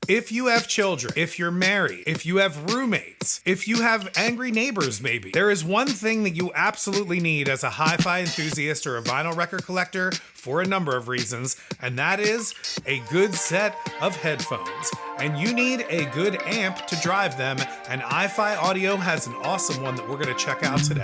If you have children, if you're married, if you have roommates, if you have angry neighbors maybe, there is one thing that you absolutely need as a hi-fi enthusiast or a vinyl record collector for a number of reasons, and that is a good set of headphones. And you need a good amp to drive them, and Hifi Audio has an awesome one that we're going to check out today.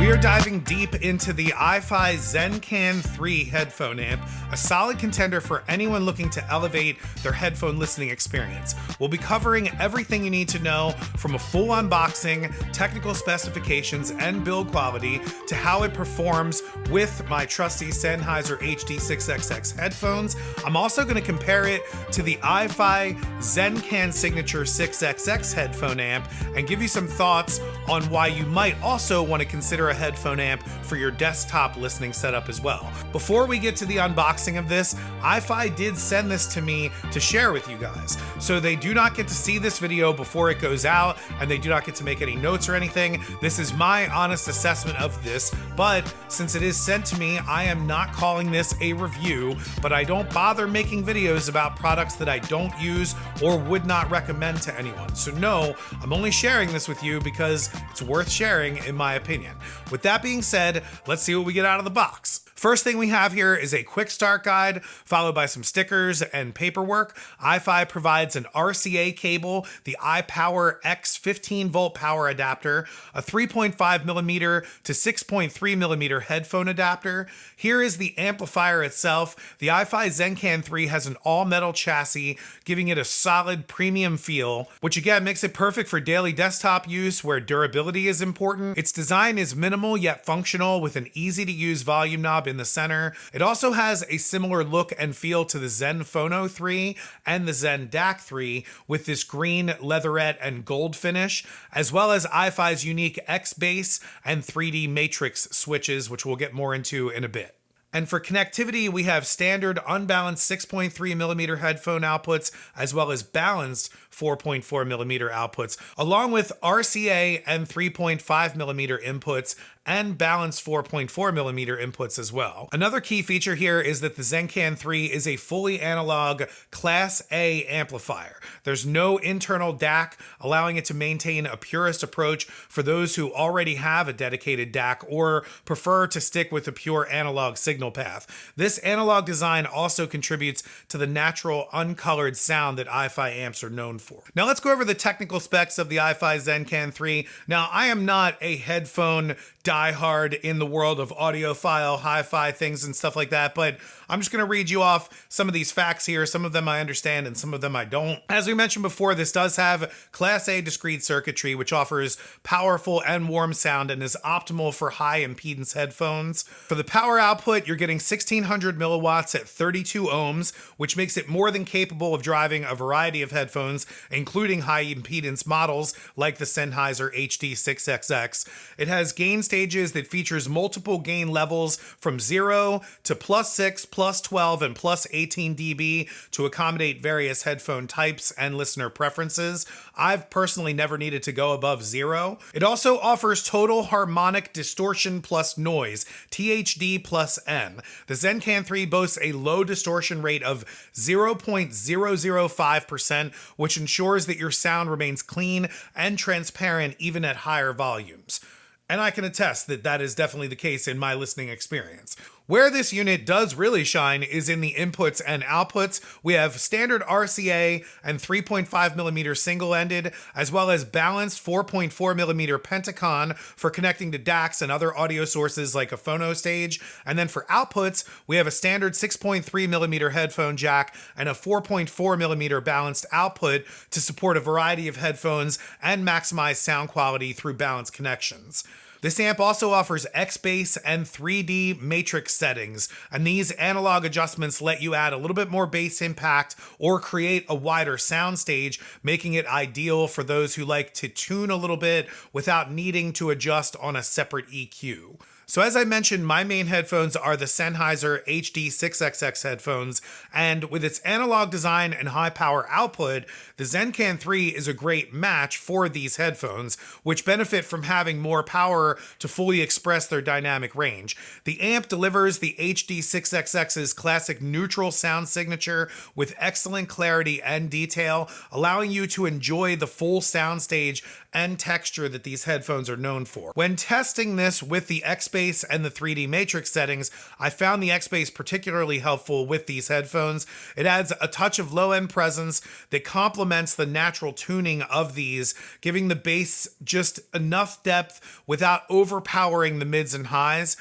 We are diving deep into the Hifi Zen Can 3 headphone amp, a solid contender for anyone looking to elevate their headphone listening experience. We'll be covering everything you need to know, from a full unboxing, technical specifications, and build quality, to how it performs with my trusty Sennheiser HD6XX headphones. I'm also going to compare it to the Hifi Zen Can Signature 6XX headphone amp and give you some thoughts on why you might also want to consider a headphone amp for your desktop listening setup as well. Before we get to the unboxing of this, Hifi did send this to me to share with you guys. So they do not get to see this video before it goes out, and they do not get to make any notes or anything. This is my honest assessment of this, but since it is sent to me, I am not calling this a review, but I don't bother making videos about products that I don't use or would not recommend to anyone. So no, I'm only sharing this with you because it's worth sharing in my opinion. With that being said, let's see what we get out of the box. First thing we have here is a quick start guide, followed by some stickers and paperwork. Hifi provides an RCA cable, the iPower X 15-volt power adapter, a 3.5mm to 6.3mm headphone adapter. Here is the amplifier itself. The Hifi Zen Can 3 has an all-metal chassis, giving it a solid premium feel, which again makes it perfect for daily desktop use where durability is important. Its design is minimal yet functional, with an easy-to-use volume knob in the center. It also has a similar look and feel to the Zen Phono 3 and the Zen DAC 3, with this green leatherette and gold finish, as well as Hifi's unique X bass and 3D matrix switches, which we'll get more into in a bit. And for connectivity, we have standard unbalanced 6.3mm headphone outputs, as well as balanced 4.4mm outputs, along with RCA and 3.5mm inputs and balanced 4.4mm inputs as well. Another key feature here is that the Zen Can 3 is a fully analog Class A amplifier. There's no internal DAC, allowing it to maintain a purist approach for those who already have a dedicated DAC or prefer to stick with a pure analog signal path. This analog design also contributes to the natural uncolored sound that Hifi amps are known for. Now let's go over the technical specs of the Hifi Zen Can 3. Now, I am not a headphone diehard in the world of audiophile, hi-fi things and stuff like that, but I'm just going to read you off some of these facts here. Some of them I understand and some of them I don't. As we mentioned before, this does have Class A discrete circuitry, which offers powerful and warm sound and is optimal for high impedance headphones. For the power output, you're getting 1600 milliwatts at 32 ohms, which makes it more than capable of driving a variety of headphones, including high impedance models like the Sennheiser HD6XX. It has gain stages that features multiple gain levels from 0 to +6, +12, and +18 dB to accommodate various headphone types and listener preferences. I've personally never needed to go above 0. It also offers total harmonic distortion plus noise, THD plus N. The Zen Can 3 boasts a low distortion rate of 0.005%, which ensures that your sound remains clean and transparent even at higher volumes. And I can attest that that is definitely the case in my listening experience. Where this unit does really shine is in the inputs and outputs. We have standard RCA and 3.5mm single-ended, as well as balanced 4.4mm Pentacon for connecting to DACs and other audio sources like a phono stage. And then for outputs, we have a standard 6.3mm headphone jack and a 4.4mm balanced output to support a variety of headphones and maximize sound quality through balanced connections. This amp also offers X-Bass and 3D matrix settings, and these analog adjustments let you add a little bit more bass impact or create a wider sound stage, making it ideal for those who like to tune a little bit without needing to adjust on a separate EQ. So as I mentioned, my main headphones are the Sennheiser HD6XX headphones, and with its analog design and high power output, the Zen Can 3 is a great match for these headphones, which benefit from having more power to fully express their dynamic range. The amp delivers the HD6XX's classic neutral sound signature with excellent clarity and detail, allowing you to enjoy the full soundstage and texture that these headphones are known for. When testing this with the X-Bass and the 3D Matrix settings, I found the X-Bass particularly helpful with these headphones. It adds a touch of low-end presence that complements the natural tuning of these, giving the bass just enough depth without overpowering the mids and highs.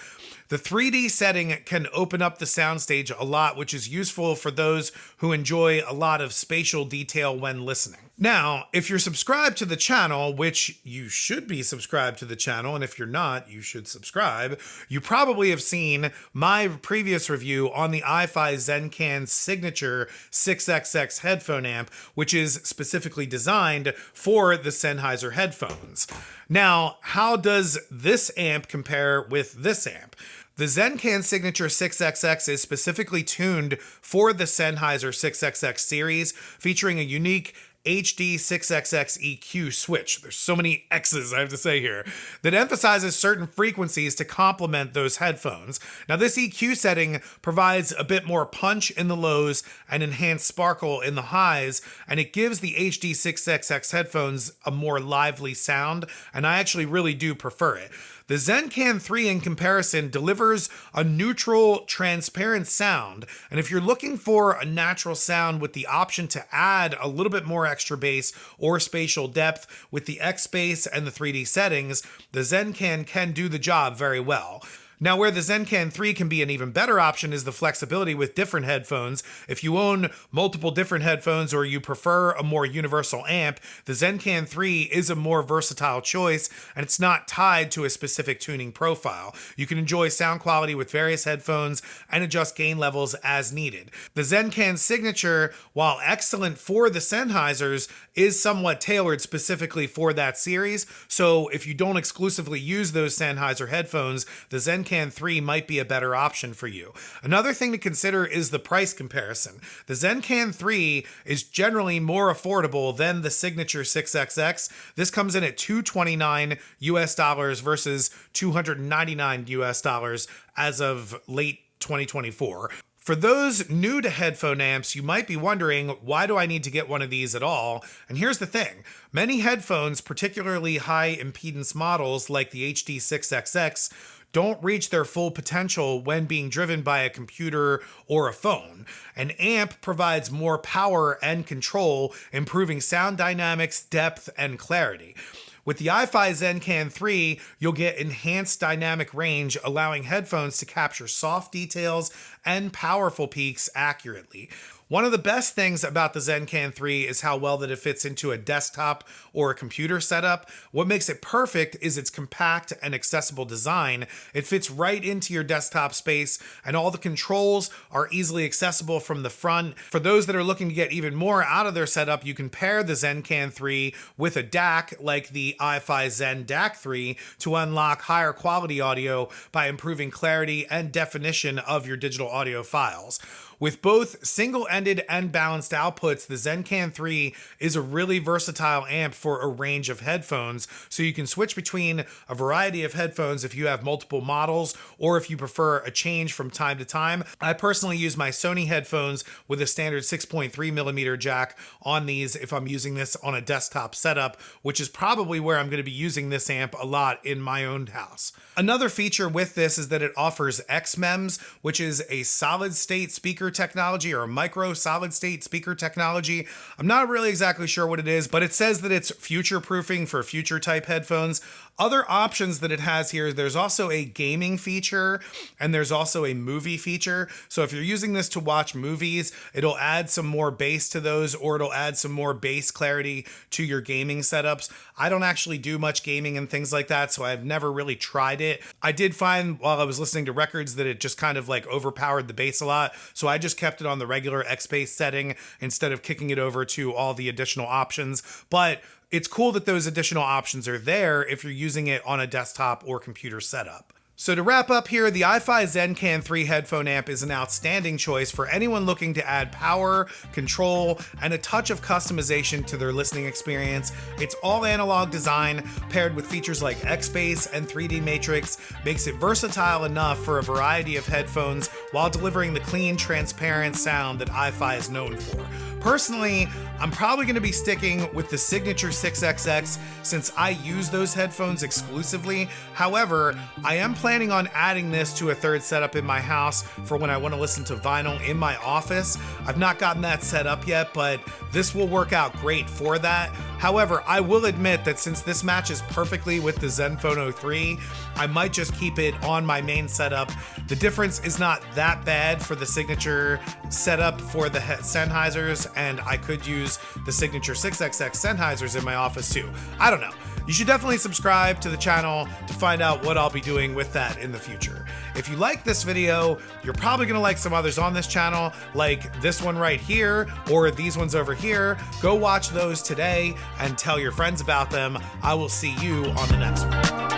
The 3D setting can open up the soundstage a lot, which is useful for those who enjoy a lot of spatial detail when listening. Now, if you're subscribed to the channel, which you should be subscribed to the channel, and if you're not, you should subscribe, you probably have seen my previous review on the Hifi Zen Can Signature 6XX Headphone Amp, which is specifically designed for the Sennheiser headphones. Now, how does this amp compare with this amp? The Zen Can Signature 6XX is specifically tuned for the Sennheiser 6XX series, featuring a unique HD6XX EQ switch. There's so many X's I have to say here, that emphasizes certain frequencies to complement those headphones. Now, this EQ setting provides a bit more punch in the lows and enhanced sparkle in the highs, and it gives the HD6XX headphones a more lively sound, and I actually really do prefer it. The Zen Can 3, in comparison, delivers a neutral, transparent sound, and if you're looking for a natural sound with the option to add a little bit more extra bass or spatial depth with the X-Bass and the 3D settings, the Zen can do the job very well. Now, where the Zen Can 3 can be an even better option is the flexibility with different headphones. If you own multiple different headphones or you prefer a more universal amp, the Zen Can 3 is a more versatile choice, and it's not tied to a specific tuning profile. You can enjoy sound quality with various headphones and adjust gain levels as needed. The Zen Can Signature, while excellent for the Sennheisers, is somewhat tailored specifically for that series, so if you don't exclusively use those Sennheiser headphones, the Zen Can 3 might be a better option for you. Another thing to consider is the price comparison. The Zen Can 3 is generally more affordable than the Signature 6XX. This comes in at $229 US versus $299 US as of late 2024. For those new to headphone amps, you might be wondering, why do I need to get one of these at all? And here's the thing. Many headphones, particularly high impedance models like the HD6XX, don't reach their full potential when being driven by a computer or a phone. An amp provides more power and control, improving sound dynamics, depth, and clarity. With the Hifi Zen Can 3, you'll get enhanced dynamic range, allowing headphones to capture soft details and powerful peaks accurately. One of the best things about the Zen Can 3 is how well that it fits into a desktop or a computer setup. What makes it perfect is its compact and accessible design. It fits right into your desktop space, and all the controls are easily accessible from the front. For those that are looking to get even more out of their setup, you can pair the Zen Can 3 with a DAC like the Hifi Zen DAC 3 to unlock higher quality audio by improving clarity and definition of your digital audio files. With both single-ended and balanced outputs, the Zen Can 3 is a really versatile amp for a range of headphones, so you can switch between a variety of headphones if you have multiple models or if you prefer a change from time to time. I personally use my Sony headphones with a standard 6.3mm jack on these if I'm using this on a desktop setup, which is probably where I'm going to be using this amp a lot in my own house. Another feature with this is that it offers XMEMS, which is a solid-state speaker technology or a micro solid state speaker technology. I'm not really exactly sure what it is, but it says that it's future proofing for future type headphones. Other options that it has here, there's also a gaming feature and there's also a movie feature. So if you're using this to watch movies, it'll add some more bass to those, or it'll add some more bass clarity to your gaming setups. I don't actually do much gaming and things like that, so I've never really tried it. I did find while I was listening to records that it just kind of like overpowered the bass a lot, so I just kept it on the regular X-Bass setting instead of kicking it over to all the additional options. But it's cool that those additional options are there if you're using it on a desktop or computer setup. So to wrap up here, the Hifi Zen Can 3 headphone amp is an outstanding choice for anyone looking to add power, control, and a touch of customization to their listening experience. Its all analog design, paired with features like X-Bass and 3D Matrix, makes it versatile enough for a variety of headphones while delivering the clean, transparent sound that Hifi is known for. Personally, I'm probably going to be sticking with the Signature 6XX since I use those headphones exclusively. However, I am planning on adding this to a third setup in my house for when I want to listen to vinyl in my office. I've not gotten that set up yet, but this will work out great for that. However, I will admit that since this matches perfectly with the Zenfone 03, I might just keep it on my main setup. The difference is not that bad for the Signature setup for the Sennheisers, and I could use the Signature 6XX Sennheisers in my office too. I don't know. You should definitely subscribe to the channel to find out what I'll be doing with that in the future. If you like this video, you're probably gonna like some others on this channel, like this one right here, or these ones over here. Go watch those today and tell your friends about them. I will see you on the next one.